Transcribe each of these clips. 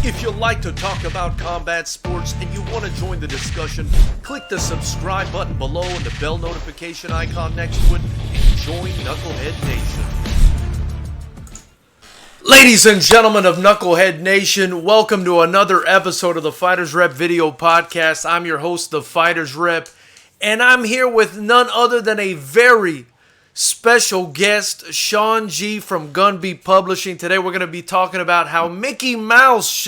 If you like to talk about combat sports and you want to join the discussion, click the subscribe button below and the bell notification icon next to it and join Knucklehead Nation. Ladies and gentlemen of Knucklehead Nation, welcome to another episode of the FightersRep video podcast. I'm your host, the FightersRep, and I'm here with none other than a very special guest, Sean G from Gunby Publishing. Today we're going to be talking about how Mickey Mouse,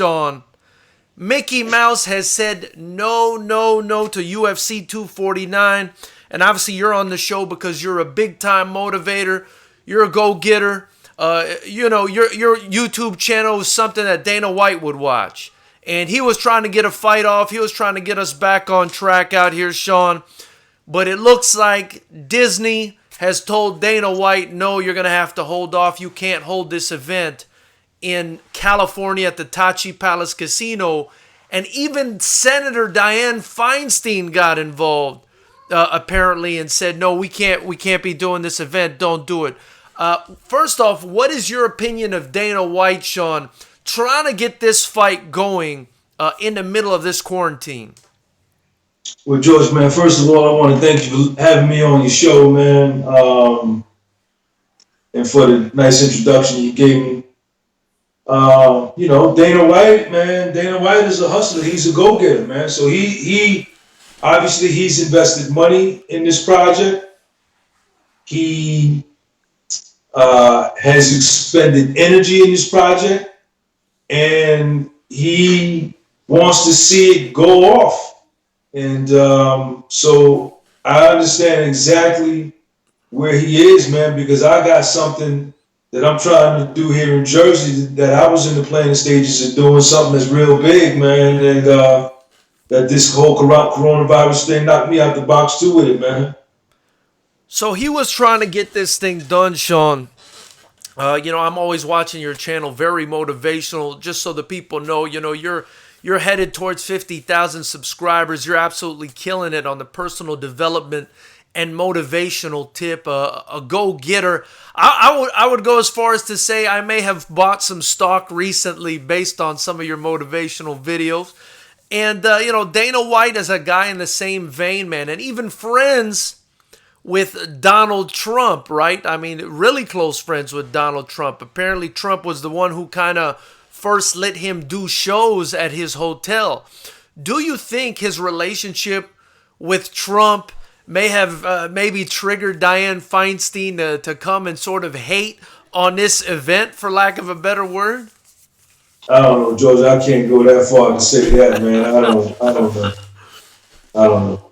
Mickey Mouse has said no to UFC 249. And obviously you're on the show because you're a big-time motivator. You're a go-getter. Your YouTube channel is something that Dana White would watch. And he was trying to get a fight off. He was trying to get us back on track out here, Sean. But it looks like Disney has told Dana White, no, you're going to have to hold off. You can't hold this event in California at the Tachi Palace Casino. And even Senator Dianne Feinstein got involved, apparently, and said, no, we can't be doing this event. Don't do it. First off, what is your opinion of Dana White, Sean, trying to get this fight going in the middle of this quarantine? Well, George, man, first of all, I want to thank you for having me on your show, man, and for the nice introduction you gave me. Dana White, man, Dana White is a hustler. He's a go-getter, man. So he obviously he's invested money in this project. He has expended energy in this project, and he wants to see it go off. And so I understand exactly where he is, man, because I got something that I'm trying to do here in Jersey that I was in the planning stages of doing something that's real big, man, and that this whole coronavirus thing knocked me out the box too with it, man. So he was trying to get this thing done, Sean. I'm always watching your channel, very motivational, just so the people know, you're headed towards 50,000 subscribers. You're absolutely killing it on the personal development and motivational tip. A go-getter. I would go as far as to say I may have bought some stock recently based on some of your motivational videos. And, Dana White is a guy in the same vein, man. And even friends with Donald Trump, right? I mean, really close friends with Donald Trump. Apparently, Trump was the one who kind of first let him do shows at his hotel. Do you think his relationship with Trump may have maybe triggered Dianne Feinstein to come and sort of hate on this event, for lack of a better word? I don't know, George. I can't go that far to say that, man. I don't know.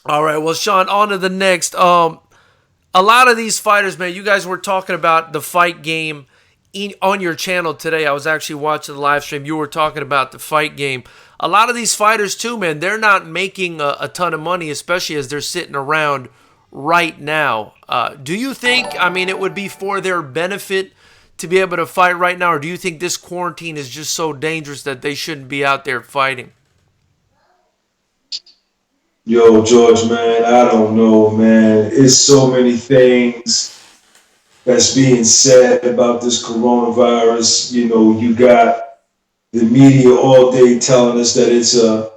All right, well, Sean, on to the next. A lot of these fighters, man, you guys were talking about the fight game on your channel today. I was actually watching the live stream. You were talking about the fight game. A lot of these fighters too, man, they're not making a ton of money, especially as they're sitting around right now. Do you think, it would be for their benefit to be able to fight right now, or do you think this quarantine is just so dangerous that they shouldn't be out there fighting? Yo, George, man, I don't know, man. It's so many things that's being said about this coronavirus. You got the media all day telling us that it's a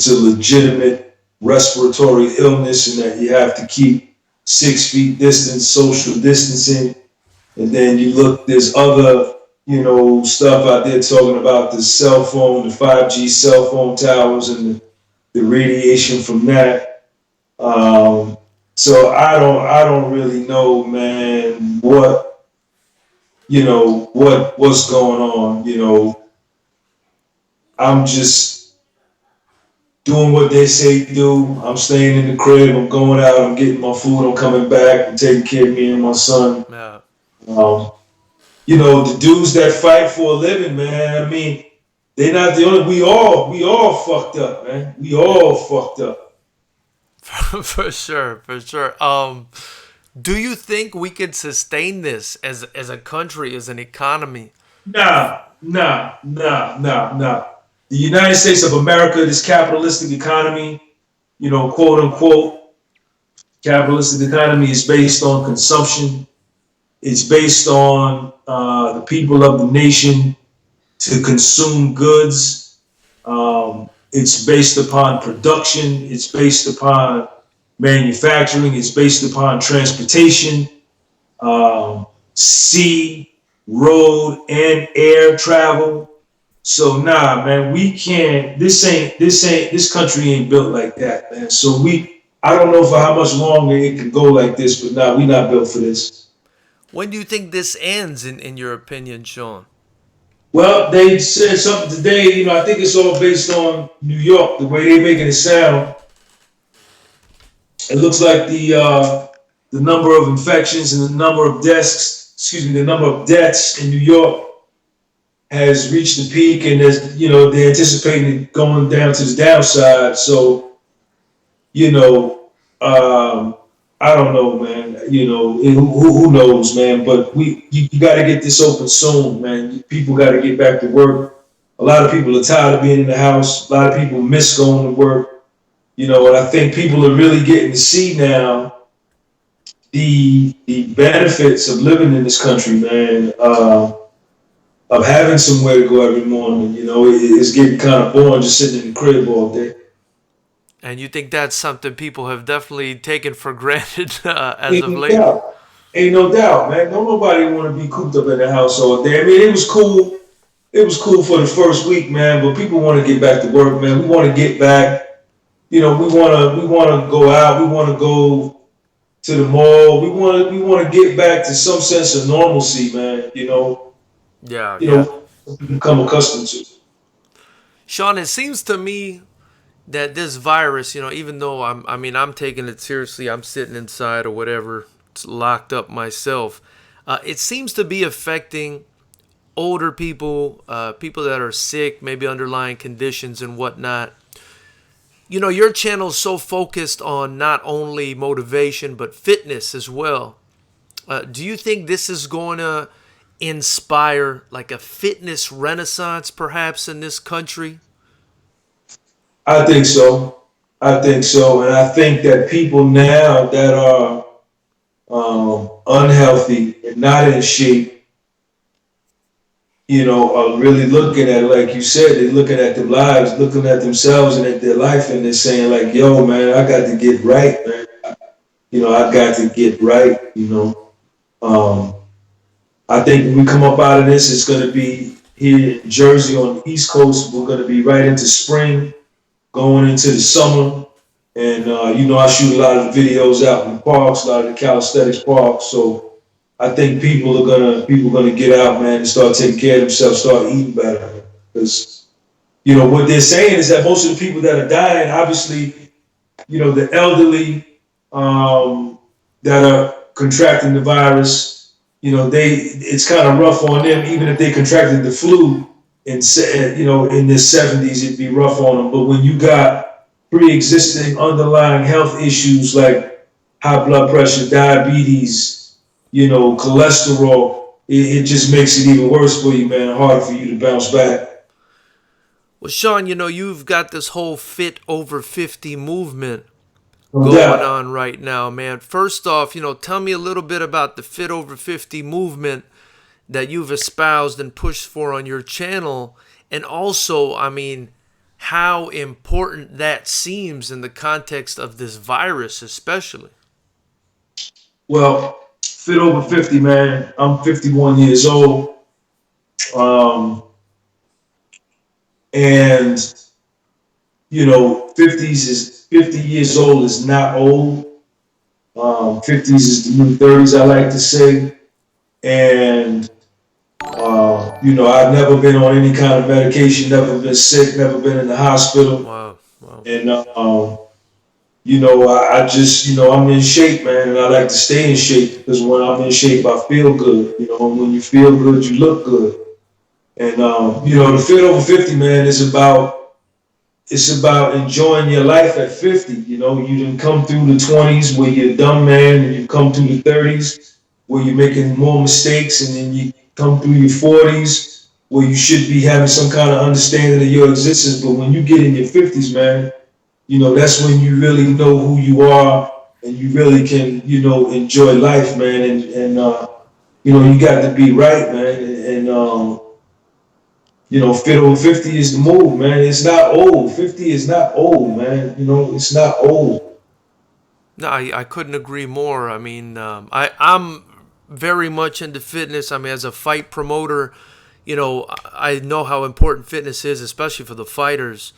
legitimate respiratory illness and that you have to keep 6 feet distance, social distancing. And then you look, there's other, stuff out there talking about the cell phone, the 5G cell phone towers and the radiation from that. So I don't really know, man, what's going on. I'm just doing what they say do. I'm staying in the crib. I'm going out. I'm getting my food. I'm coming back and taking care of me and my son. Yeah. The dudes that fight for a living, man, they're not the only. We all fucked up, man. We all fucked up. For sure. Do you think we could sustain this as a country, as an economy? Nah. The United States of America, this capitalistic economy, quote unquote, capitalistic economy is based on consumption It's based on the people of the nation to consume goods. It's based upon production. It's based upon manufacturing. It's based upon transportation, sea, road, and air travel. So nah, man, we can't. This country ain't built like that, man. So I don't know for how much longer it could go like this, but nah, we not built for this. When do you think this ends, in your opinion, Sean? Well, they said something today. I think it's all based on New York, the way they're making it sound. It looks like the number of infections and the number of deaths, the number of deaths in New York has reached the peak, and they're anticipating it going down to the downside. So, I don't know, man. Who knows, man? But you got to get this open soon, man. People got to get back to work. A lot of people are tired of being in the house. A lot of people miss going to work. And I think people are really getting to see now the benefits of living in this country, man. Of having somewhere to go every morning. It's getting kind of boring just sitting in the crib all day. And you think that's something people have definitely taken for granted as Ain't of no late? doubt. Ain't no doubt, man. Don't nobody want to be cooped up in the house all day. I mean, it was cool. It was cool for the first week, man. But people want to get back to work, man. We want to get back. We want to go out. We want to go to the mall. We want to get back to some sense of normalcy, man. Yeah. Become accustomed to. Sean, it seems to me that this virus, even though I'm taking it seriously, I'm sitting inside or whatever, it's locked up myself. It seems to be affecting older people, people that are sick, maybe underlying conditions and whatnot. Your channel is so focused on not only motivation but fitness as well. Do you think this is going to inspire like a fitness renaissance perhaps in this country? I think so. And I think that people now that are unhealthy and not in shape, are really looking at it, like you said, they're looking at their lives, looking at themselves and at their life, and they're saying like, yo, man, I got to get right, man. I got to get right, I think when we come up out of this, it's going to be here in Jersey on the East Coast. We're going to be right into spring, going into the summer. And, I shoot a lot of videos out in the parks, a lot of the calisthenics parks. So I think people are gonna get out, man, and start taking care of themselves, start eating better. Because, what they're saying is that most of the people that are dying, obviously, the elderly that are contracting the virus, it's kind of rough on them. Even if they contracted the flu in their 70s, it'd be rough on them. But when you got pre-existing underlying health issues like high blood pressure, diabetes, cholesterol, it just makes it even worse for you, man. Harder for you to bounce back. Well, Sean, you've got this whole fit over 50 movement No going doubt. on right now, man. First off, tell me a little bit about the fit over 50 movement that you've espoused and pushed for on your channel. And also, how important that seems in the context of this virus, especially. Well, fit over 50, man. I'm 51 years old. And 50 years old is not old. 50s is the new 30s, I like to say. And I've never been on any kind of medication, never been sick, never been in the hospital. Wow. And I just, I'm in shape, man, and I like to stay in shape because when I'm in shape, I feel good. And when you feel good, you look good. And the fit over 50, man, it's about enjoying your life at 50. You didn't come through the 20s where you're a dumb man, and you come through the 30s where you're making more mistakes, and then you come through your 40s where you should be having some kind of understanding of your existence. But when you get in your 50s, man, that's when you really know who you are, and you really can, enjoy life, man. And you got to be right, man. And fit over 50 is the move, man. It's not old. 50 is not old, man. It's not old. No, I couldn't agree more. I mean, I'm very much into fitness. I mean, as a fight promoter, I know how important fitness is, especially for the fighters.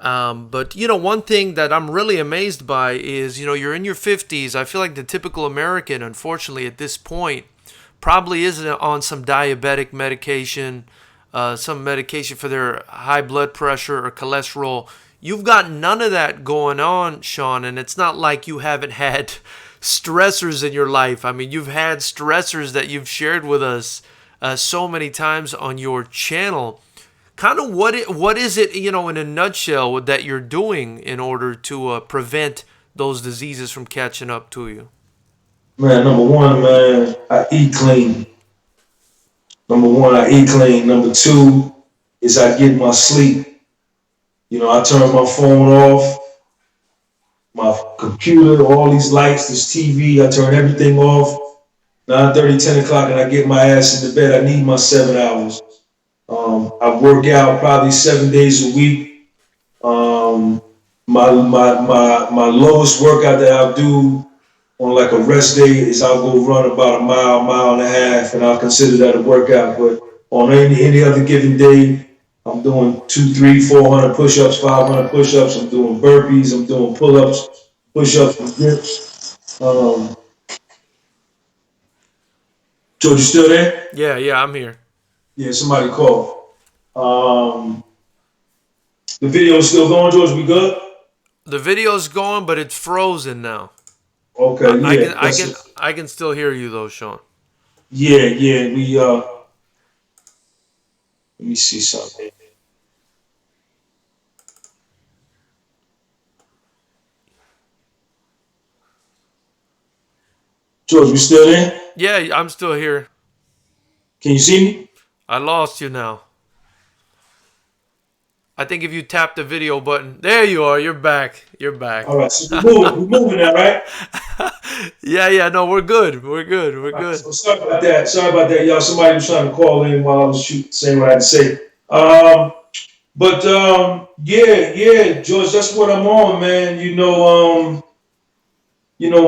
But one thing that I'm really amazed by is, you're in your 50s. I feel like the typical American, unfortunately, at this point, probably isn't on some diabetic medication, some medication for their high blood pressure or cholesterol. You've got none of that going on, Sean, and it's not like you haven't had stressors in your life. I mean, you've had stressors that you've shared with us so many times on your channel. Kind of what is it, in a nutshell, that you're doing in order to prevent those diseases from catching up to you? Man, number one, man, I eat clean. Number two is I get my sleep. I turn my phone off, my computer, all these lights, this TV, I turn everything off. 9:30, 10 o'clock, and I get my ass in the bed. I need my 7 hours. I work out probably 7 days a week. My lowest workout that I'll do on like a rest day is I'll go run about a mile and a half, and I'll consider that a workout. But on any other given day, I'm doing 200, 300, 400 push-ups, 500 push-ups. I'm doing burpees. I'm doing pull-ups, push-ups, and dips. George, you still there? Yeah, I'm here. Yeah, somebody called. The video's still going, George. We good? The video's going, but it's frozen now. Okay, yeah. I can still hear you though, Sean. Yeah. Let me see something. George, you still there? Yeah, I'm still here. Can you see me? I lost you now. I think if you tap the video button, there you are. You're back. All right, so we're moving now, right? Yeah. No, we're good. We're good. So sorry about that, y'all. Somebody was trying to call in while I was saying what I had to say. Yeah, George, that's what I'm on, man.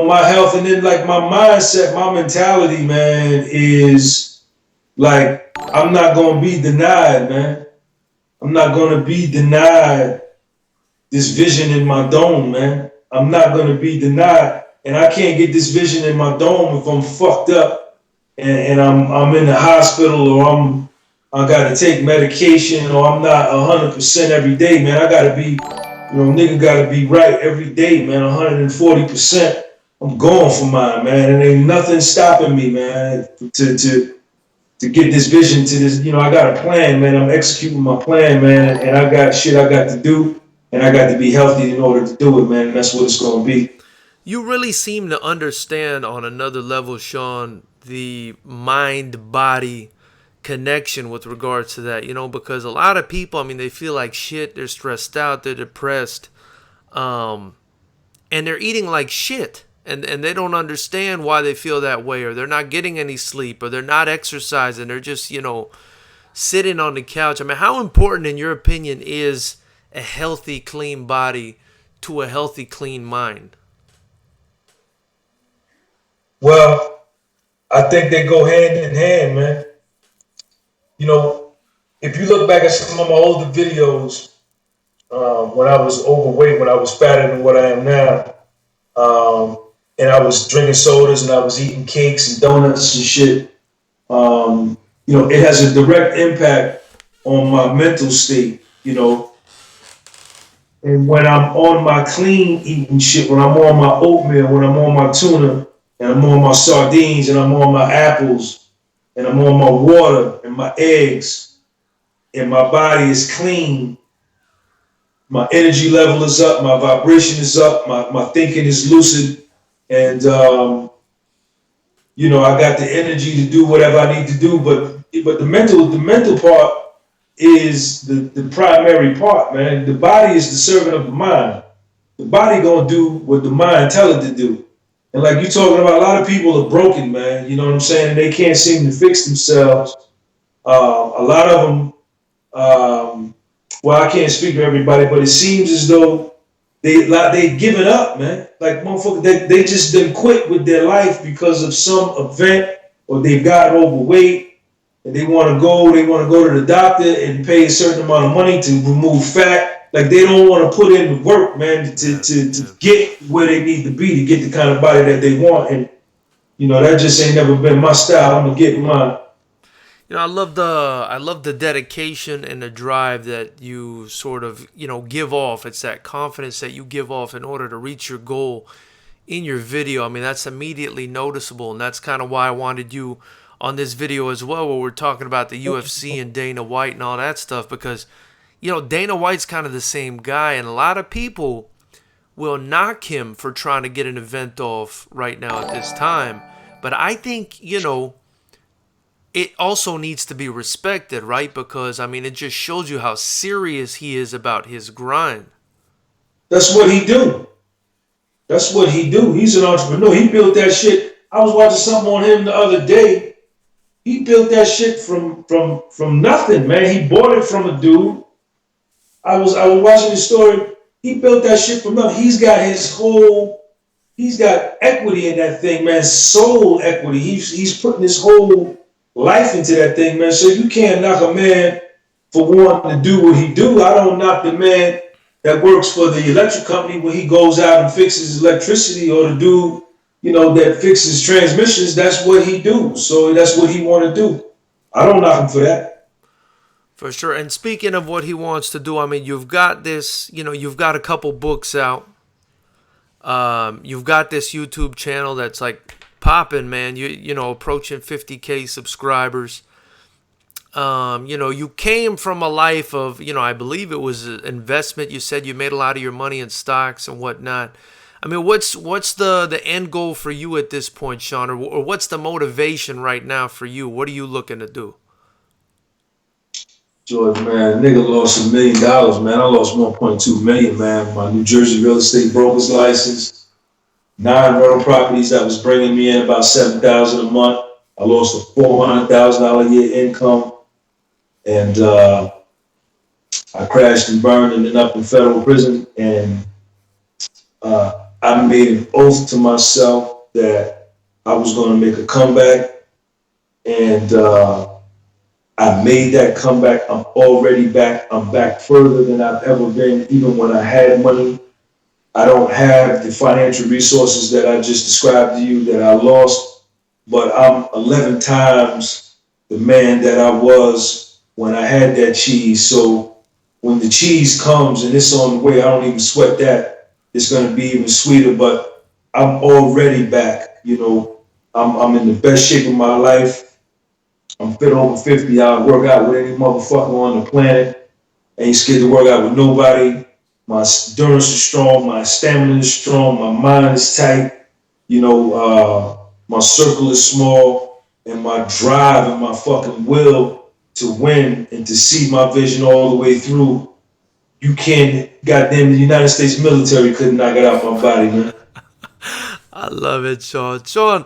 My health, and then like my mindset, my mentality, man, is like I'm not gonna be denied, man. I'm not gonna be denied this vision in my dome, man. I'm not gonna be denied, and I can't get this vision in my dome if I'm fucked up and I'm in the hospital, or I gotta take medication, or I'm not 100% every day, man. I gotta be, nigga gotta be right every day, man. 140%. I'm going for mine, man, and ain't nothing stopping me, man, to get this vision to this. I got a plan, man. I'm executing my plan, man, and I got shit I got to do, and I got to be healthy in order to do it, man. And that's what it's gonna be. You really seem to understand on another level, Sean, the mind-body connection with regards to that, because a lot of people, I mean, they feel like shit, they're stressed out, they're depressed, and they're eating like shit. And they don't understand why they feel that way, or they're not getting any sleep, or they're not exercising. They're just, sitting on the couch. I mean, how important, in your opinion, is a healthy, clean body to a healthy, clean mind? Well, I think they go hand in hand, man. If you look back at some of my older videos, when I was overweight, when I was fatter than what I am now, and I was drinking sodas and I was eating cakes and donuts and shit, it has a direct impact on my mental state, And when I'm on my clean eating shit, when I'm on my oatmeal, when I'm on my tuna, and I'm on my sardines, and I'm on my apples, and I'm on my water and my eggs, and my body is clean, my energy level is up, my vibration is up, my thinking is lucid, and I got the energy to do whatever I need to do. But the mental part is the primary part, man. The body is the servant of the mind. The body gonna do what the mind tell it to do. And like you talking about, a lot of people are broken, man. You know what I'm saying? They can't seem to fix themselves. A lot of them, well, I can't speak for everybody, but it seems as though they given up, man. Like motherfucker, they just didn't quit with their life because of some event, or they've gotten overweight and they want to go to the doctor and pay a certain amount of money to remove fat. Like they don't want to put in the work, man, to get where they need to be, to get the kind of body that they want. And you know, that just ain't never been my style. I'm gonna get mine. You know, I love the dedication and the drive that you sort of, you know, give off. It's that confidence that you give off in order to reach your goal in your video. I mean, that's immediately noticeable, and that's kind of why I wanted you on this video as well, where we're talking about the UFC and Dana White and all that stuff, because, you know, Dana White's kind of the same guy, and a lot of people will knock him for trying to get an event off right now at this time. But I think, you know, it also needs to be respected, right? Because, I mean, it just shows you how serious he is about his grind. That's what he do. That's what he do. He's an entrepreneur. He built that shit. I was watching something on him the other day. He built that shit from nothing, man. He bought it from a dude. I was watching the story. He built that shit from nothing. He's got equity in that thing, man. Soul equity. He's putting his whole life into that thing, man. So you can't knock a man for wanting to do what he do. I don't knock the man that works for the electric company when he goes out and fixes electricity, or the dude, you know, that fixes transmissions. That's what he do. So that's what he want to do. I don't knock him for that. For sure. And speaking of what he wants to do, I mean, you've got this, you know, you've got a couple books out. You've got this YouTube channel that's like popping, man. You know, approaching 50K subscribers. You know, you came from a life of, you know, I believe it was an investment. You said you made a lot of your money in stocks and whatnot. I mean, what's the end goal for you at this point, Sean, or what's the motivation right now for you? What are you looking to do? George, man, nigga lost $1 million, man. I lost 1.2 million, man. My New Jersey real estate broker's license, 9 rental properties that was bringing me in about $7,000 a month. I lost a $400,000 a year income, and I crashed and burned and ended up in federal prison. And I made an oath to myself that I was going to make a comeback, and I made that comeback. I'm already back. I'm back further than I've ever been, even when I had money. I don't have the financial resources that I just described to you that I lost, but I'm 11 times the man that I was when I had that cheese. So when the cheese comes and it's on the way, I don't even sweat that. It's going to be even sweeter, but I'm already back. You know, I'm in the best shape of my life. I'm fit over 50. I work out with any motherfucker on the planet. Ain't scared to work out with nobody. My endurance is strong. My stamina is strong. My mind is tight. You know, my circle is small, and my drive and my fucking will to win and to see my vision all the way through. You can't, goddamn, the United States military couldn't knock it out my body, man. I love it, Sean. Sean,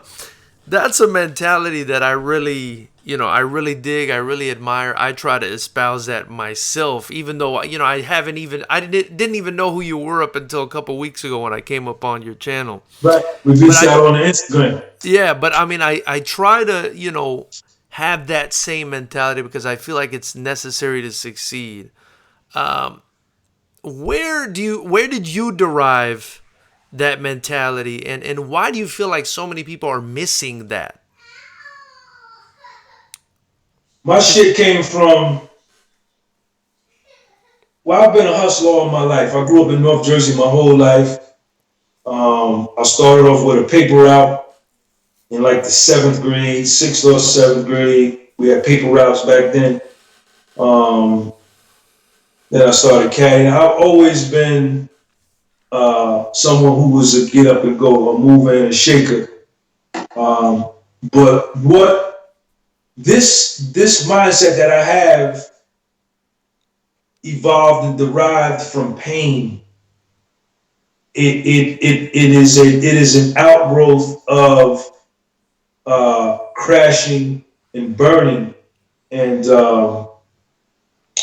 that's a mentality that I really dig. I really admire. I try to espouse that myself, even though, you know, I didn't even know who you were up until a couple weeks ago when I came up on your channel. Right. We reached out on Instagram. Yeah, but I mean, I try to, you know, have that same mentality because I feel like it's necessary to succeed. Where did you derive that mentality, and why do you feel like so many people are missing that? My shit came from, well, I've been a hustler all my life. I grew up in North Jersey my whole life. I started off with a paper route in like the 7th grade, 6th or 7th grade. We had paper routes back then. Then I started caddying. I've always been someone who was a get up and go, a mover and a shaker. But what this mindset that I have evolved and derived from pain. it is an outgrowth of crashing and burning. And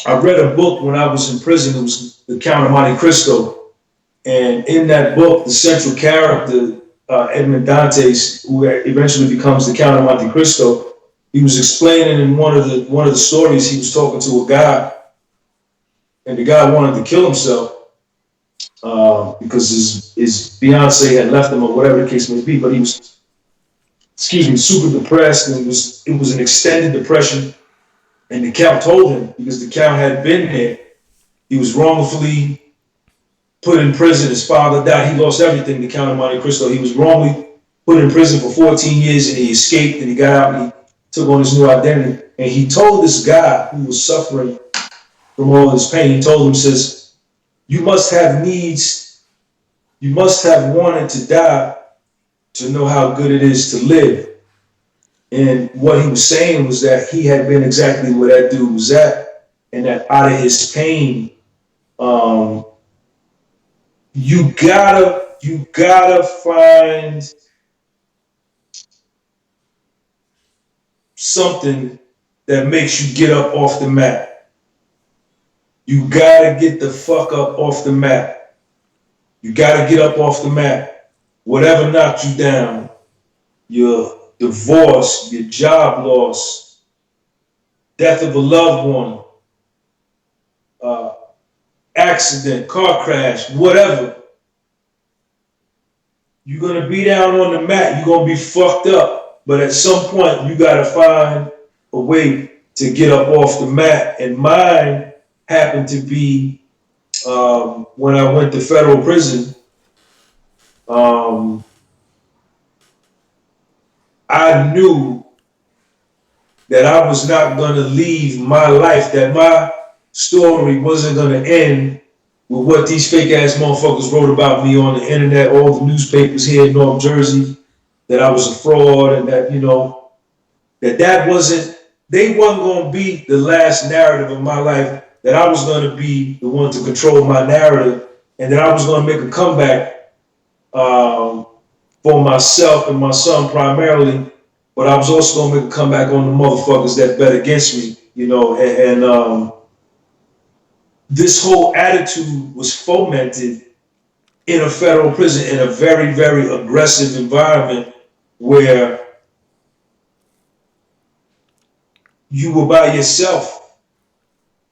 I read a book when I was in prison. It was The Count of Monte Cristo, and in that book, the central character, Edmond Dantes, who eventually becomes the Count of Monte Cristo, he was explaining in one of the stories, he was talking to a guy, and the guy wanted to kill himself because his fiance had left him or whatever the case may be. But he was, super depressed, and it was an extended depression. And the Count told him, because the Count had been there, he was wrongfully put in prison. His father died. He lost everything, the Count of Monte Cristo. He was wrongly put in prison for 14 years, and he escaped, and he got out, and he took on his new identity. And he told this guy who was suffering from all this pain, he told him, says, you must have needs, you must have wanted to die to know how good it is to live. And what he was saying was that he had been exactly where that dude was at, and that out of his pain, you gotta find something that makes you get up off the mat. You gotta get the fuck up off the mat. You gotta get up off the mat. Whatever knocked you down, your divorce, your job loss, death of a loved one, accident, car crash, whatever. You're gonna be down on the mat, you're gonna be fucked up, but at some point you gotta find a way to get up off the mat. And mine happened to be when I went to federal prison. I knew that I was not going to leave my life, that my story wasn't going to end with what these fake ass motherfuckers wrote about me on the internet, all the newspapers here in North Jersey, that I was a fraud, and that, that wasn't, they wasn't going to be the last narrative of my life, that I was going to be the one to control my narrative, and that I was going to make a comeback for myself and my son primarily, but I was also going to make a comeback on the motherfuckers that bet against me, and this whole attitude was fomented in a federal prison in a very, very aggressive environment where you were by yourself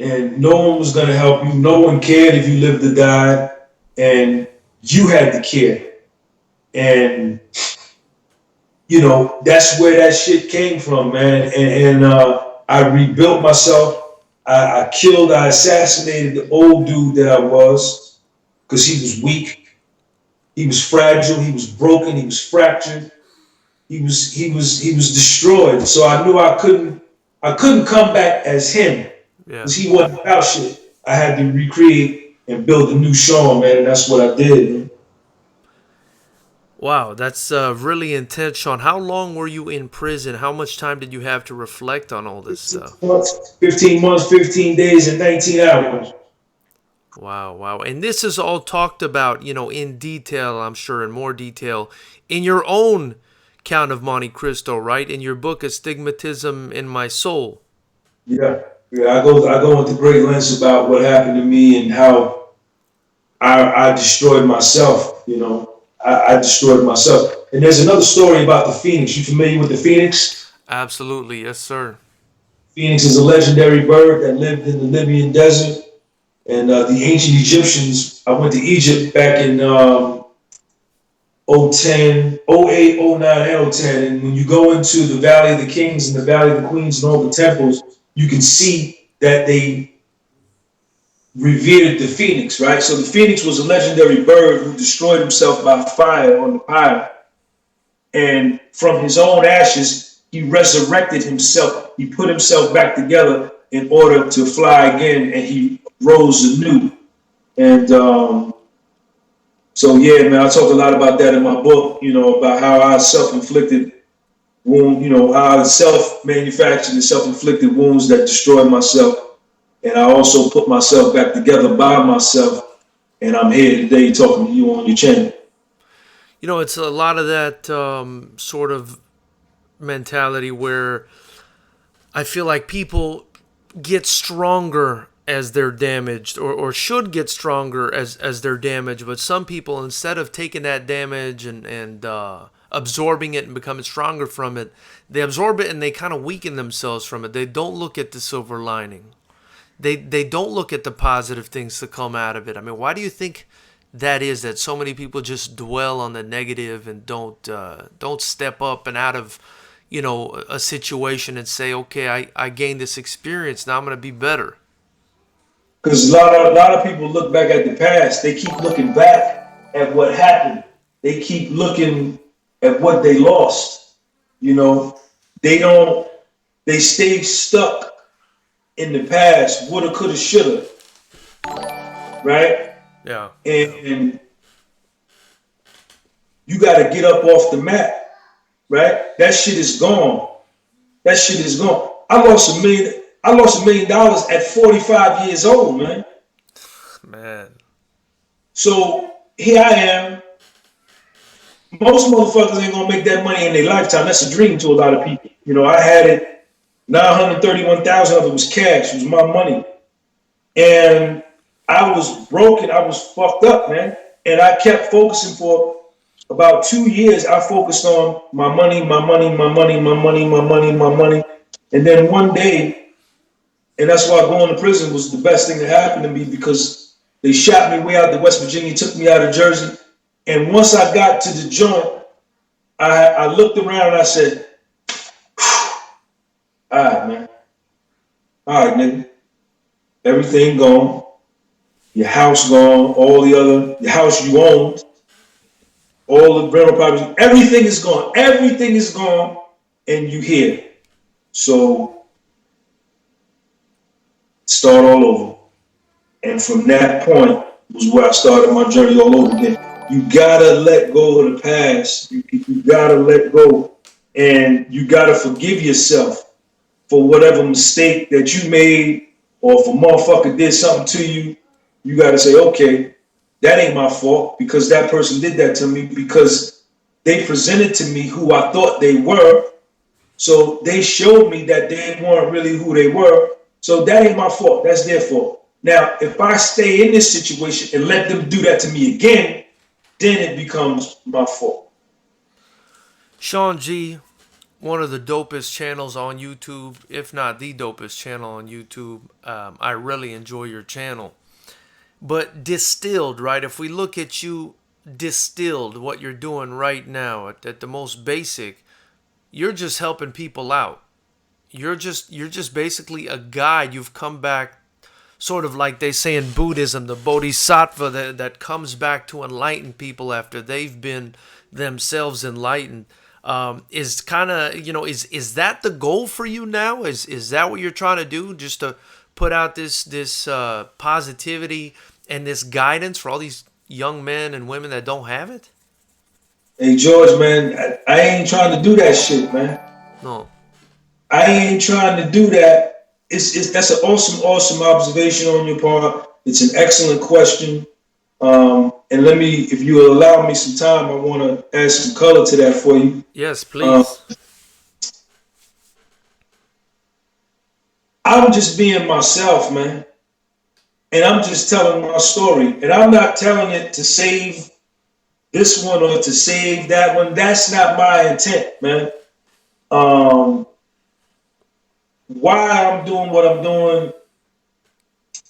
and no one was going to help you. No one cared if you lived or died, and you had to care. And that's where that shit came from, man. And I rebuilt myself. I assassinated the old dude that I was, because he was weak, he was fragile, he was broken, he was fractured, he was destroyed. So I knew I couldn't come back as him, because he wasn't about shit. I had to recreate and build a new Sean, man, and that's what I did, man. Wow, that's really intense, Sean. How long were you in prison? How much time did you have to reflect on all this stuff? 15 months, 15 days, and 19 hours. Wow. And this is all talked about, in detail, I'm sure, in more detail, in your own Count of Monte Cristo, right? In your book, Astigmatism in My Soul. Yeah. I go into great lengths about what happened to me and how I destroyed myself, I destroyed myself. And there's another story about the Phoenix. You familiar with the Phoenix? Absolutely, yes, sir. Phoenix is a legendary bird that lived in the Libyan desert. And the ancient Egyptians, I went to Egypt back in 08, 09, and 010. And when you go into the Valley of the Kings and the Valley of the Queens and all the temples, you can see that they revered the phoenix, right? So the phoenix was a legendary bird who destroyed himself by fire on the pyre. And from his own ashes, he resurrected himself. He put himself back together in order to fly again, and he rose anew. And so, yeah, man, I talk a lot about that in my book, about how I self-inflicted wound, how I self-manufactured and self-inflicted wounds that destroyed myself. And I also put myself back together by myself and I'm here today talking to you on your channel. You know, it's a lot of that sort of mentality where I feel like people get stronger as they're damaged, or should get stronger as they're damaged. But some people, instead of taking that damage and absorbing it and becoming stronger from it, they absorb it and they kind of weaken themselves from it. They don't look at the silver lining. They don't look at the positive things that come out of it. I mean, why do you think that is, that so many people just dwell on the negative and don't step up and out of, you know, a situation and say, okay, I gained this experience, now I'm going to be better? Because a lot of people look back at the past. They keep looking back at what happened. They keep looking at what they lost. You know, they stay stuck in the past, woulda, coulda, shoulda, right? Yeah. And you got to get up off the mat, right? That shit is gone. That shit is gone. I lost $1 million at 45 years old, man. Man. So here I am. Most motherfuckers ain't gonna make that money in their lifetime. That's a dream to a lot of people. You know, I had it. 931,000 of it was cash. It was my money, and I was broken. I was fucked up, man. And I kept focusing for about 2 years. I focused on my money, my money, my money, my money, my money, my money. And then one day, and that's why going to prison was the best thing that happened to me, because they shot me way out to West Virginia, took me out of Jersey. And once I got to the joint, I looked around and I said, all right, man. All right, nigga. Everything gone. Your house gone. Your house you owned. All the rental properties. Everything is gone. Everything is gone. And you here. So, start all over. And from that point was where I started my journey all over again. You gotta let go of the past. You gotta let go. And you gotta forgive yourself for whatever mistake that you made, or if a motherfucker did something to you. You gotta say, okay, that ain't my fault, because that person did that to me, because they presented to me who I thought they were. So they showed me that they weren't really who they were. So that ain't my fault. That's their fault. Now, if I stay in this situation and let them do that to me again, then it becomes my fault. Sean G, one of the dopest channels on YouTube, if not the dopest channel on YouTube. I really enjoy your channel. But distilled, right? If we look at you distilled, what you're doing right now at the most basic, you're just helping people out. You're just basically a guide. You've come back, sort of like they say in Buddhism, the bodhisattva that comes back to enlighten people after they've been themselves enlightened. Is kind of, you know, is that the goal for you now? Is that what you're trying to do? Just to put out this positivity and this guidance for all these young men and women that don't have it? Hey, George, man, I ain't trying to do that shit, man. No. I ain't trying to do that. That's an awesome observation on your part. It's an excellent question. And let me, if you will allow me some time, I want to add some color to that for you. Yes, please. I'm just being myself, man. And I'm just telling my story. And I'm not telling it to save this one or to save that one. That's not my intent, man. Why I'm doing what I'm doing,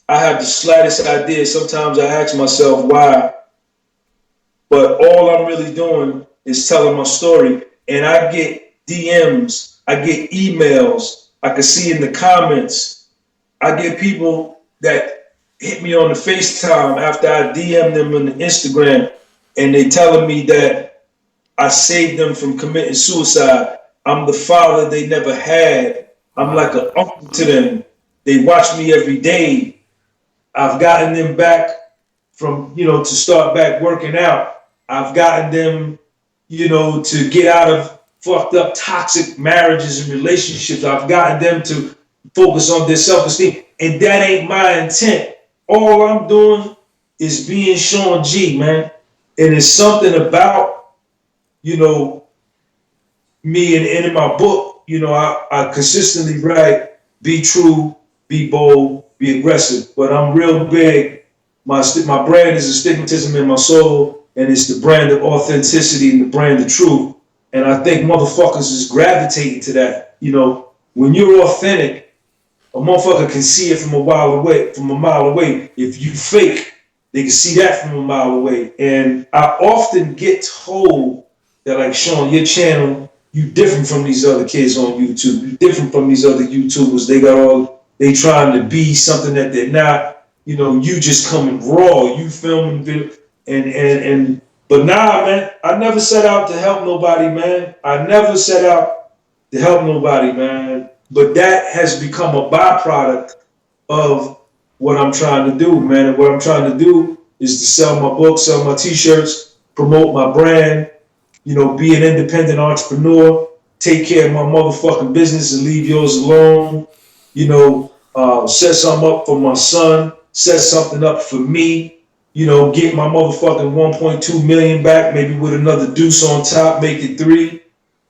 I have the slightest idea. Sometimes I ask myself why. But all I'm really doing is telling my story. And I get DMs, I get emails, I can see in the comments, I get people that hit me on the FaceTime after I DM them on the Instagram, and they telling me that I saved them from committing suicide. I'm the father they never had. I'm like an uncle to them. They watch me every day. I've gotten them back from, to start back working out. I've gotten them, to get out of fucked up toxic marriages and relationships. I've gotten them to focus on their self-esteem. And that ain't my intent. All I'm doing is being Sean G, man. And it's something about, you know, me and in my book, you know, I consistently write, be true, be bold, be aggressive. But I'm real big. My brand is astigmatism in my soul, and it's the brand of authenticity and the brand of truth. And I think motherfuckers is gravitating to that. You know, when you're authentic, a motherfucker can see it from a mile away. If you fake, they can see that from a mile away. And I often get told that, like, Sean, your channel, you different from these other kids on YouTube. You different from these other YouTubers. They trying to be something that they're not. You know, you just coming raw. You filming video, but nah, man, I never set out to help nobody, man. I never set out to help nobody, man. But that has become a byproduct of what I'm trying to do, man. And what I'm trying to do is to sell my books, sell my t-shirts, promote my brand, you know, be an independent entrepreneur, take care of my motherfucking business and leave yours alone, you know, set something up for my son, set something up for me, you know, get my motherfucking 1.2 million back, maybe with another deuce on top, make it 3.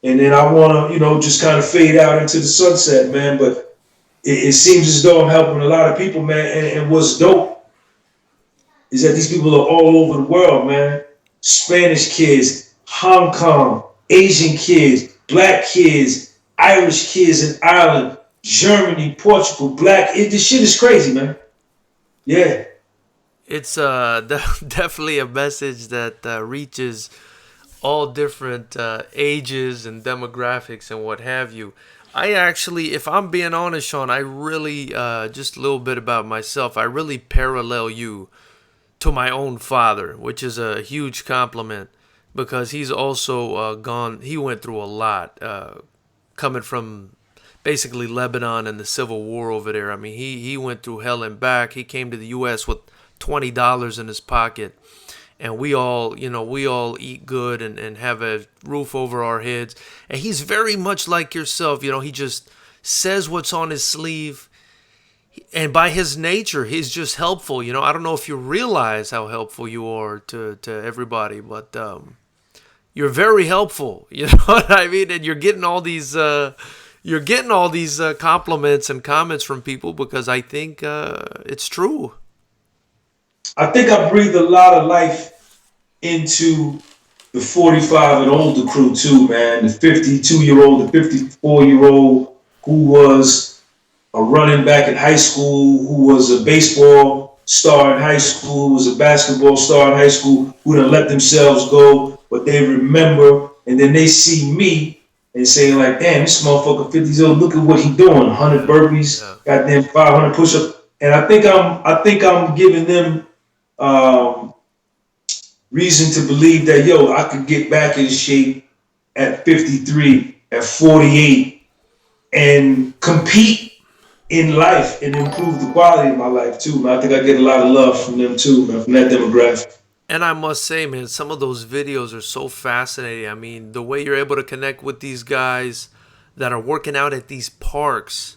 And then I want to, you know, just kind of fade out into the sunset, man. But it seems as though I'm helping a lot of people, man. And what's dope is that these people are all over the world, man. Spanish kids, Hong Kong, Asian kids, black kids, Irish kids in Ireland, Germany, Portugal, black. This shit is crazy, man. Yeah. It's definitely a message that reaches all different ages and demographics and what have you. I actually, if I'm being honest, Sean, I really, just a little bit about myself, I really parallel you to my own father, which is a huge compliment because he's also he went through a lot, coming from basically Lebanon and the Civil War over there. I mean, he went through hell and back. He came to the U.S. with $20 in his pocket. And we all eat good and have a roof over our heads. And he's very much like yourself. You know, he just says what's on his sleeve. And by his nature, he's just helpful. You know, I don't know if you realize how helpful you are to everybody, but you're very helpful. You know what I mean? And you're getting all these compliments and comments from people because I think it's true. I think I breathed a lot of life into the 45 and older crew too, man. The 52-year-old, the 54-year-old who was a running back in high school, who was a baseball star in high school, who was a basketball star in high school, who done let themselves go, but they remember, and then they see me and saying like, damn, this motherfucker 50 years old, look at what he doing, 100 burpees, goddamn 500 push-ups. And I think I'm giving them reason to believe that, yo, I could get back in shape at 53, at 48, and compete in life and improve the quality of my life too, man. I think I get a lot of love from them too, man, from that demographic. And I must say, man, some of those videos are so fascinating. I mean, the way you're able to connect with these guys that are working out at these parks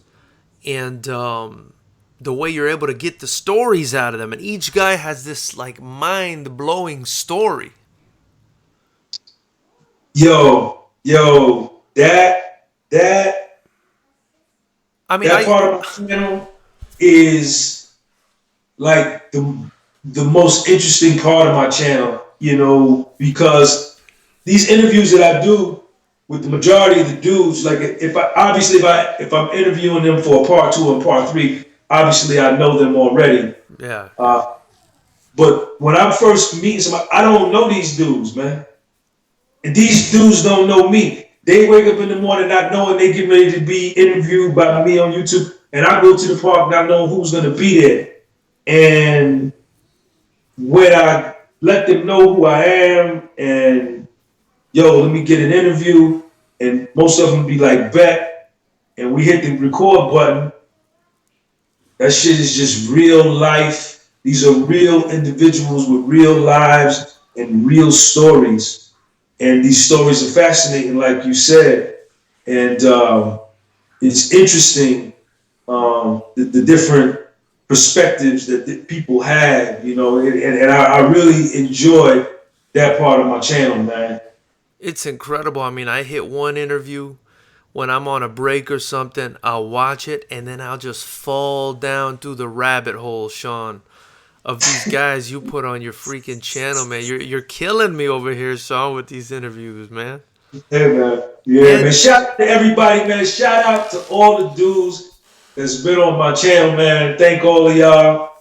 and the way you're able to get the stories out of them. And each guy has this like mind-blowing story. Yo, that I mean, that part of my channel is like the most interesting part of my channel, you know, because these interviews that I do with the majority of the dudes, like if I'm interviewing them for a part 2 or part 3, obviously I know them already. Yeah. But when I'm first meeting somebody, I don't know these dudes, man. And these dudes don't know me. They wake up in the morning not knowing they get ready to be interviewed by me on YouTube. And I go to the park not knowing who's going to be there. And when I let them know who I am and, yo, let me get an interview, and most of them be like, bet, and we hit the record button, that shit is just real life. These are real individuals with real lives and real stories. And these stories are fascinating, like you said. And it's interesting, the different perspectives that people have, you know, and I really enjoy that part of my channel, man. It's incredible. I mean, I hit one interview when I'm on a break or something, I'll watch it and then I'll just fall down through the rabbit hole, Sean, of these guys you put on your freaking channel, man. You're killing me over here, Sean, with these interviews, man. Yeah, man. Yeah, And man. Shout out to everybody, man. Shout out to all the dudes that's been on my channel, man. Thank all of y'all.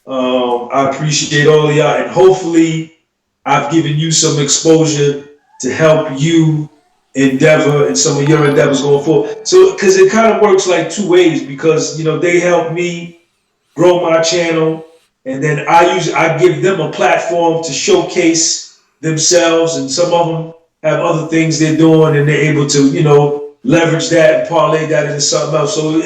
I appreciate all of y'all, and hopefully, I've given you some exposure to help you endeavor and some of your endeavors going forward. So, because it kind of works like two ways, because you know they help me grow my channel, and then I give them a platform to showcase themselves, and some of them have other things they're doing, and they're able to, you know, leverage that and parlay that into something else. So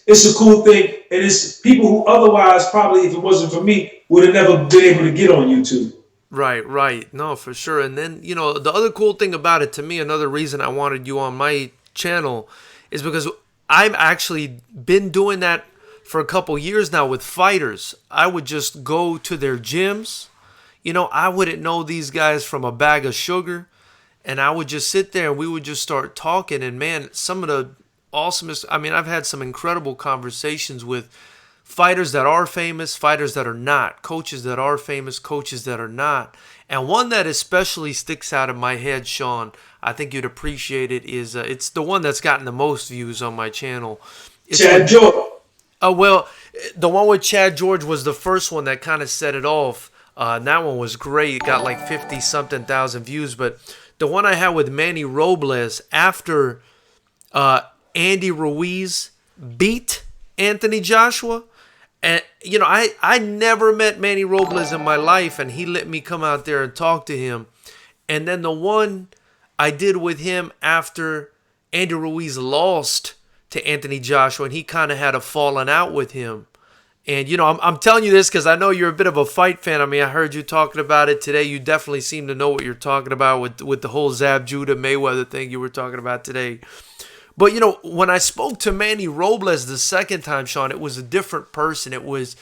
it's a cool thing, and it's people who otherwise probably, if it wasn't for me, would have never been able to get on YouTube. right, right. No, for sure. And then, you know, the other cool thing about it to me, another reason I wanted you on my channel is because I've actually been doing that for a couple years now with fighters. I would just go to their gyms. You know, I wouldn't know these guys from a bag of sugar. And I would just sit there and we would just start talking. And man, some of the awesomest, I mean, I've had some incredible conversations with fighters that are famous, fighters that are not, coaches that are famous, coaches that are not. And one that especially sticks out in my head, Sean, I think you'd appreciate it, is it's the one that's gotten the most views on my channel. It's Chad George. well, the one with Chad George was the first one that kind of set it off. And that one was great. It got like 50-something thousand views. But the one I had with Manny Robles after Andy Ruiz beat Anthony Joshua. And, you know, I never met Manny Robles in my life, and he let me come out there and talk to him. And then the one I did with him after Andy Ruiz lost to Anthony Joshua, and he kind of had a falling out with him. And, you know, I'm telling you this because I know you're a bit of a fight fan. I mean, I heard you talking about it today. You definitely seem to know what you're talking about with the whole Zab Judah Mayweather thing you were talking about today. But, you know, when I spoke to Manny Robles the second time, Sean, it was a different person. It was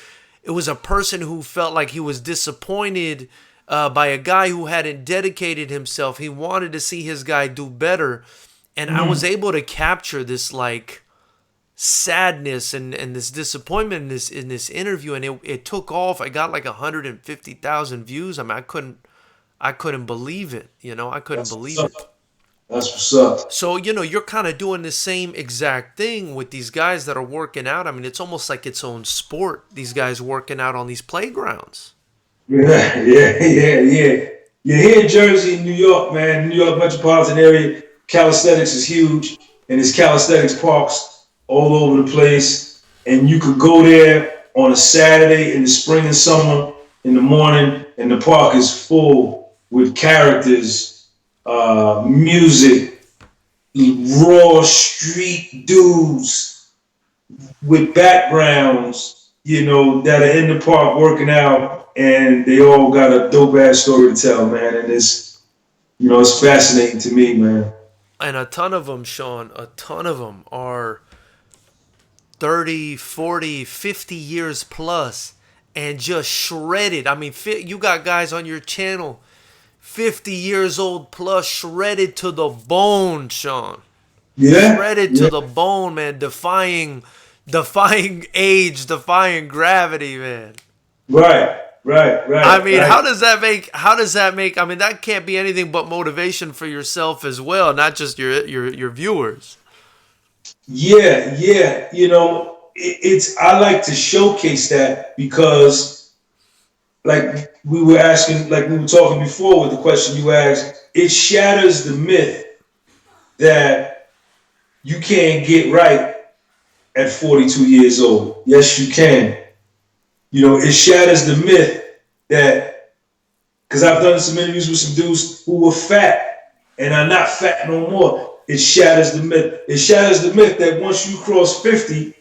a person who felt like he was disappointed by a guy who hadn't dedicated himself. He wanted to see his guy do better. And I was able to capture this, like, sadness and this disappointment in this interview, and it took off. I got like 150,000 views. I mean, I couldn't believe it. You know, I couldn't believe it. That's what's up. So, you know, you're kind of doing the same exact thing with these guys that are working out. I mean, it's almost like its own sport, these guys working out on these playgrounds. Yeah. You're here in Jersey, New York, man, New York metropolitan area. Calisthenics is huge, and there's calisthenics parks all over the place. And you could go there on a Saturday in the spring and summer in the morning, and the park is full with characters, music, raw street dudes with backgrounds, you know, that are in the park working out, and they all got a dope ass story to tell, man. And it's, you know, it's fascinating to me, man. And a ton of them, Sean, a ton of them are 30, 40, 50 years plus and just shredded. I mean, you got guys on your channel 50 years old plus, shredded to the bone, Sean. Yeah. Shredded to the bone, man. Defying age, defying gravity, man. Right. I mean, right. how does that make, I mean, that can't be anything but motivation for yourself as well, not just your viewers. Yeah. You know, I like to showcase that because, like we were talking before with the question you asked, it shatters the myth that you can't get right at 42 years old. Yes, you can. You know, it shatters the myth that, because I've done some interviews with some dudes who were fat and are not fat no more. It shatters the myth. It shatters the myth that once you cross 50,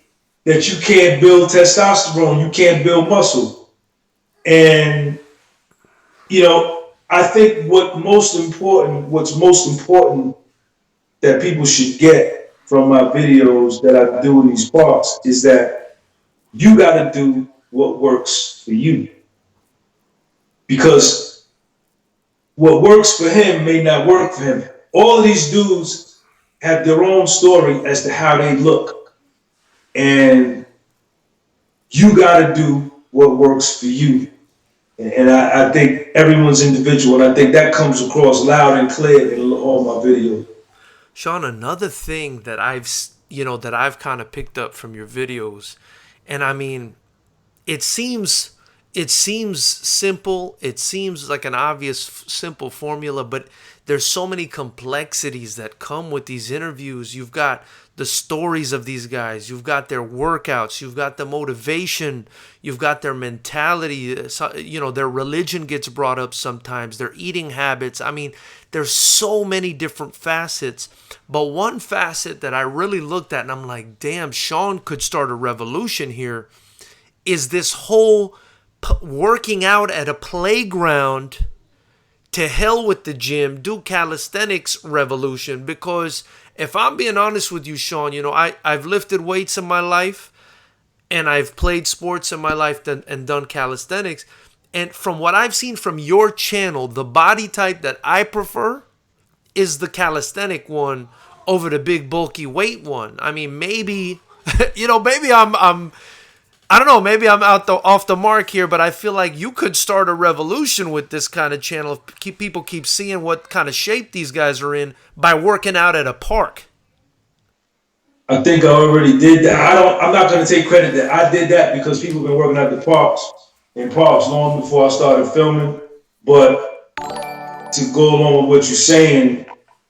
that you can't build testosterone, you can't build muscle. And, you know, I think what's most important that people should get from my videos that I do in these parks is that you got to do what works for you. Because what works for him may not work for him. All of these dudes have their own story as to how they look. And you got to do what works for you. And I think everyone's individual. And I think that comes across loud and clear in all my videos. Sean, another thing that I've kind of picked up from your videos, and I mean, it seems simple. It seems like an obvious, simple formula, but there's so many complexities that come with these interviews. You've got the stories of these guys. You've got their workouts. You've got the motivation. You've got their mentality. Their religion gets brought up sometimes. Their eating habits. I mean, there's so many different facets. But one facet that I really looked at and I'm like, damn, Sean could start a revolution here, is this whole working out at a playground, to hell with the gym, do calisthenics revolution. Because if I'm being honest with you, Sean, I've lifted weights in my life and I've played sports in my life and done calisthenics. And from what I've seen from your channel, the body type that I prefer is the calisthenic one over the big bulky weight one. I mean, maybe, maybe I don't know, maybe I'm off the mark here, but I feel like you could start a revolution with this kind of channel if people keep seeing what kind of shape these guys are in by working out at a park. I think I already did that. I'm not going to take credit that I did that, because people have been working at the parks long before I started filming. But to go along with what you're saying,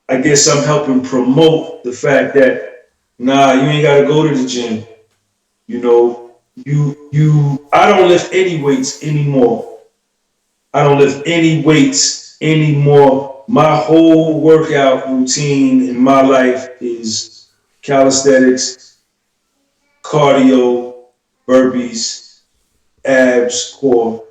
I guess I'm helping promote the fact that, nah, you ain't got to go to the gym. I don't lift any weights anymore. My whole workout routine in my life is calisthenics, cardio, burpees, abs, core.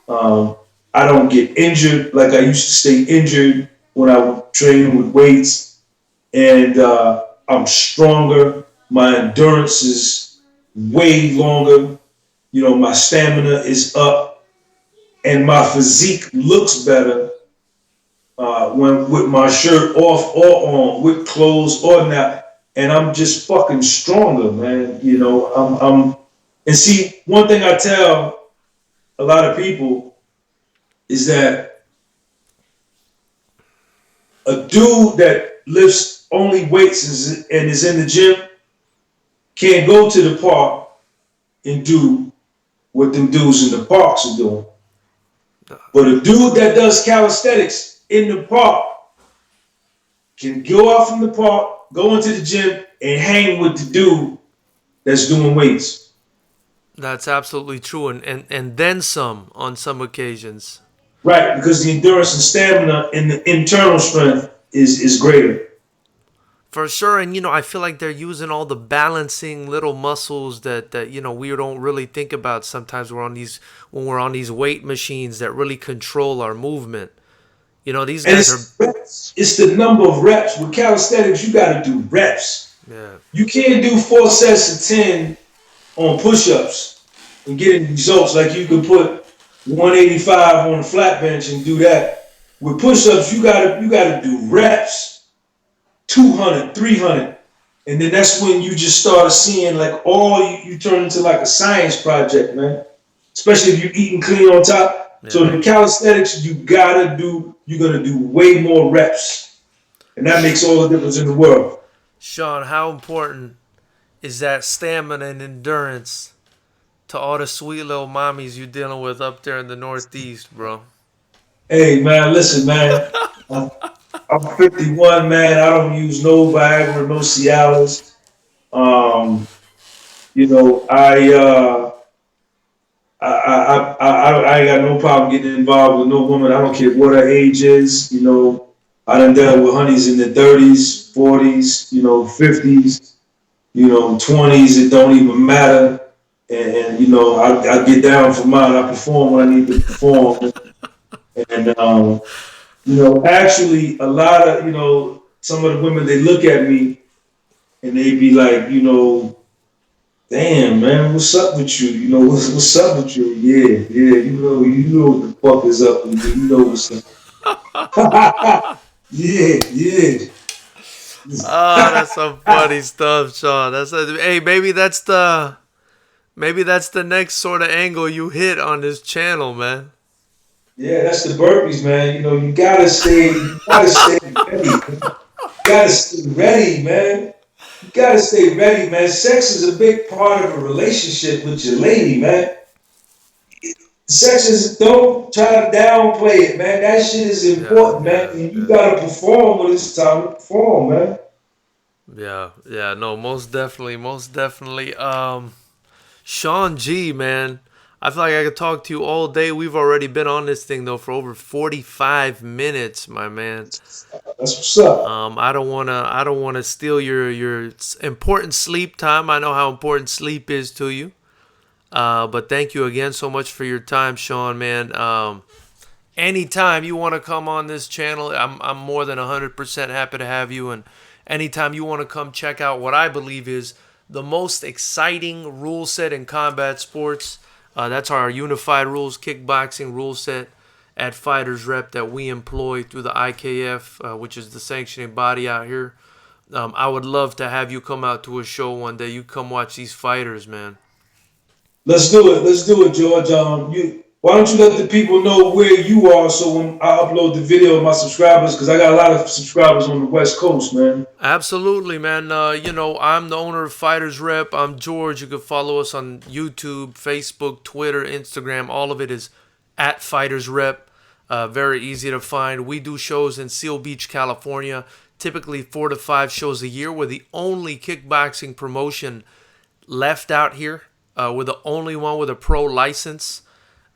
I don't get injured like I used to stay injured when I was training with weights. And I'm stronger. My endurance is way longer. My stamina is up, and my physique looks better when with my shirt off or on, with clothes or not, and I'm just fucking stronger, man. And see, one thing I tell a lot of people is that a dude that lifts only weights and is in the gym can't go to the park and do what them dudes in the parks are doing. But a dude that does calisthenics in the park can go out from the park, go into the gym, and hang with the dude that's doing weights. That's absolutely true, and then some on some occasions. Right, because the endurance and stamina and the internal strength is greater. For sure, and I feel like they're using all the balancing little muscles that we don't really think about sometimes. When we're on these weight machines that really control our movement. These guys are. It's the number of reps. With calisthenics, you got to do reps. Yeah. You can't do 4 sets of 10 on push-ups and get results like you can put 185 on a flat bench and do that. With push-ups, you gotta do reps. 200, 300, and then that's when you just start seeing like you turn into like a science project, man. Especially if you're eating clean on top. Yeah. So the calisthenics, you're gonna do way more reps, and that makes all the difference in the world. Sean, how important is that stamina and endurance to all the sweet little mommies you're dealing with up there in the Northeast, bro? Hey, man, listen, man. I'm 51, man. I don't use no Viagra, no Cialis. I ain't got no problem getting involved with no woman. I don't care what her age is. I done dealt with honeys in the 30s, 40s, 50s, 20s. It don't even matter. And I get down for mine. I perform when I need to perform. And actually, a lot of, some of the women, they look at me and they be like, Damn, man, what's up with you? You know, what's up with you? Yeah, yeah, you know what the fuck is up with me. You know what's up. Yeah, yeah. Oh, that's some funny stuff, Sean. Hey, maybe that's the next sort of angle you hit on this channel, man. Yeah, that's the burpees, man. You know, you gotta stay ready. You gotta stay ready, man. You gotta stay ready, man. Sex is a big part of a relationship with your lady, man. Sex is, don't try to downplay it, man. That shit is Yeah, important, man. yeah, And you yeah. gotta perform when it's time to perform, man. Yeah, yeah, no, most definitely, most definitely. Sean G, man, I feel like I could talk to you all day. We've already been on this thing though for over 45 minutes, my man. That's what's up. I don't wanna steal your important sleep time. I know how important sleep is to you. But thank you again so much for your time, Sean, man. Anytime you want to come on this channel, I'm more than 100% happy to have you. And anytime you want to come check out what I believe is the most exciting rule set in combat sports, that's our unified rules kickboxing rule set at FightersRep that we employ through the IKF, which is the sanctioning body out here. I would love to have you come out to a show one day. You come watch these fighters, man. Let's do it. Let's do it, George. Why don't you let the people know where you are so when I upload the video of my subscribers, because I got a lot of subscribers on the West Coast, man. Absolutely, man. I'm the owner of Fighters Rep. I'm George. You can follow us on YouTube, Facebook, Twitter, Instagram. All of it is at Fighters Rep. Very easy to find. We do shows in Seal Beach, California. Typically 4 to 5 shows a year. We're the only kickboxing promotion left out here. We're the only one with a pro license.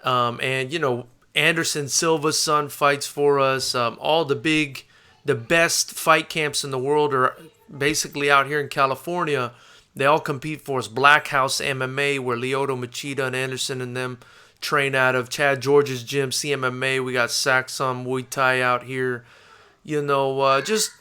And Anderson Silva's son fights for us. All the best fight camps in the world are basically out here in California. They all compete for us. Black House MMA, where Lyoto Machida and Anderson and them train out of. Chad George's gym, CMMA. We got Saxon Muay Thai out here. Just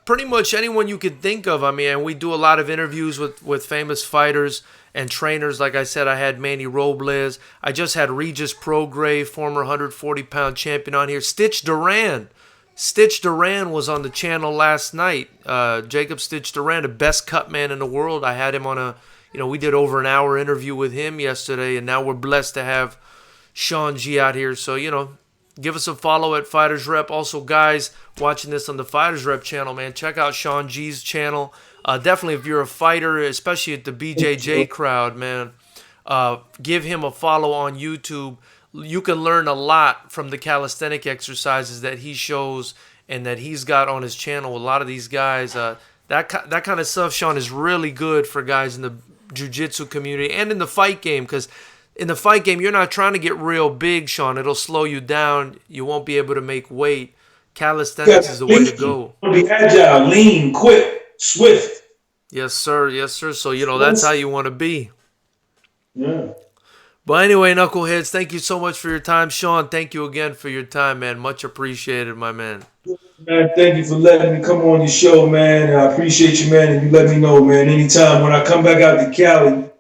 pretty much anyone you could think of. I mean, and we do a lot of interviews with famous fighters and trainers. Like I said, I had Manny Robles. I just had Regis Prograis, former 140-pound champion, on here. Stitch Duran. Stitch Duran was on the channel last night. Jacob Stitch Duran, the best cut man in the world. I had him on we did over an hour interview with him yesterday, and now we're blessed to have Sean G out here. So, give us a follow at Fighters Rep. Also, guys watching this on the Fighters Rep channel, man, check out Sean G's channel. Definitely, if you're a fighter, especially at the BJJ crowd, man, give him a follow on YouTube. You can learn a lot from the calisthenic exercises that he shows and that he's got on his channel. A lot of these guys, that kind of stuff, Sean, is really good for guys in the jiu-jitsu community and in the fight game, because in the fight game, you're not trying to get real big, Sean. It'll slow you down. You won't be able to make weight. Calisthenics is the way to go. Be agile, lean, quick, swift. Yes, sir. Yes, sir. So, that's how you want to be. Yeah. But anyway, Knuckleheads, thank you so much for your time. Sean, thank you again for your time, man. Much appreciated, my man. Man, thank you for letting me come on your show, man. I appreciate you, man. And you let me know, man. Anytime when I come back out to Cali,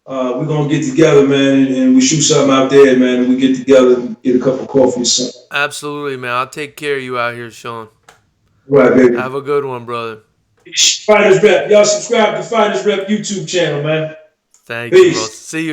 we're going to get together, man, and we shoot something out there, man, and we get together and get a cup of coffee or something. Absolutely, man. I'll take care of you out here, Sean. Right, baby. Have a good one, brother. Fighters Rep. Y'all subscribe to Fighters Rep YouTube channel, man. Thank you, bro. Peace. See you.